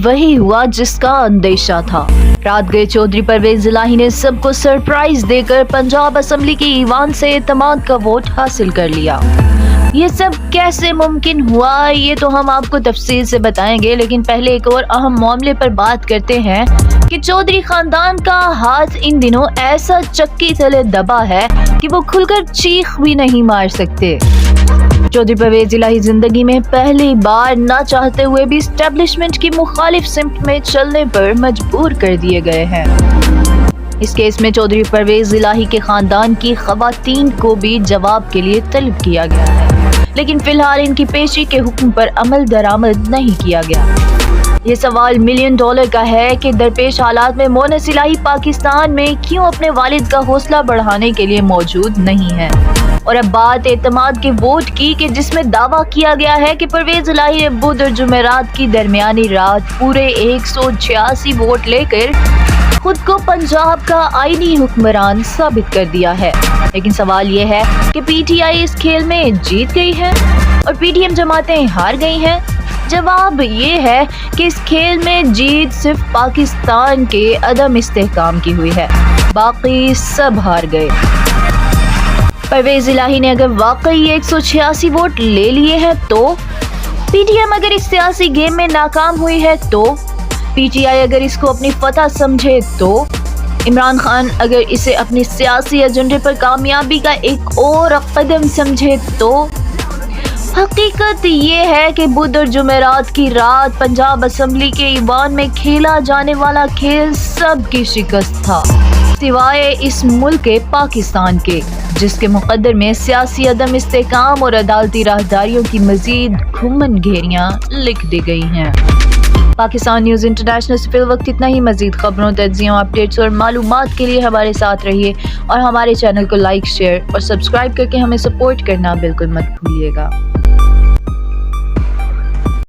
वही हुआ जिसका अंदेशा था। रात गए चौधरी परवेज इलाही ने सबको सरप्राइज देकर पंजाब असेंबली की ईवान से एतमाद का वोट हासिल कर लिया। ये सब कैसे मुमकिन हुआ ये तो हम आपको तफसील से बताएंगे, लेकिन पहले एक और अहम मामले पर बात करते हैं कि चौधरी खानदान का हाथ इन दिनों ऐसा चक्की तले दबा है कि वो खुलकर चीख भी नहीं मार सकते। चौधरी परवेज इलाही जिंदगी में पहली बार ना चाहते हुए भी एस्टेब्लिशमेंट की मुखालिफ सिमत में चलने पर मजबूर कर दिए गए हैं। इस केस में चौधरी परवेज इलाही के खानदान की खवातीन को भी जवाब के लिए तलब किया गया है, लेकिन फिलहाल इनकी पेशी के हुक्म पर अमल दरामद नहीं किया गया। ये सवाल $1 मिलियन का है कि दरपेश हालात में मोनस इलाही पाकिस्तान में क्यों अपने वालिद का हौसला बढ़ाने के लिए मौजूद नहीं है। और अब बात एतमाद के वोट की कि जिसमें दावा किया गया है कि परवेज इलाही ने बुध और जुमेरात की दरमियानी रात पूरे 186 वोट लेकर खुद को पंजाब का आईनी हुक्मरान साबित कर दिया है। लेकिन सवाल ये है कि पीटीआई इस खेल में जीत गई है और पीटीएम जमातें हार गई हैं। जवाब ये है कि इस खेल में जीत सिर्फ पाकिस्तान के अदम इस्तेहकाम की हुई है, बाकी सब हार गए। परवेज इलाही ने अगर वाकई 186 वोट ले लिए हैं तो, पीटीएम अगर इस सियासी गेम में नाकाम हुई है तो, पीटीआई अगर इसको अपनी फतह समझे तो, इमरान खान अगर इसे अपने सियासी एजेंडे पर कामयाबी का एक और कदम समझे तो, हकीकत ये है कि बुध और जुमेरात की रात पंजाब असेंबली के ईवान में खेला जाने वाला खेल सबकी शिकस्त था, सिवाय इस मुल्क के पाकिस्तान के, जिसके मुकद्दर में सियासी अदम इस्तेहकाम और अदालती राहदारियों की मजीद घुमन घेरियां लिख दी गई हैं। पाकिस्तान न्यूज़ इंटरनेशनल से फिल वक्त इतना ही। मजीद खबरों, तज्ज़ियों, अपडेट्स और मालूमात के लिए हमारे साथ रहिए और हमारे चैनल को लाइक, शेयर और सब्सक्राइब करके हमें सपोर्ट करना बिल्कुल मत भूलिएगा।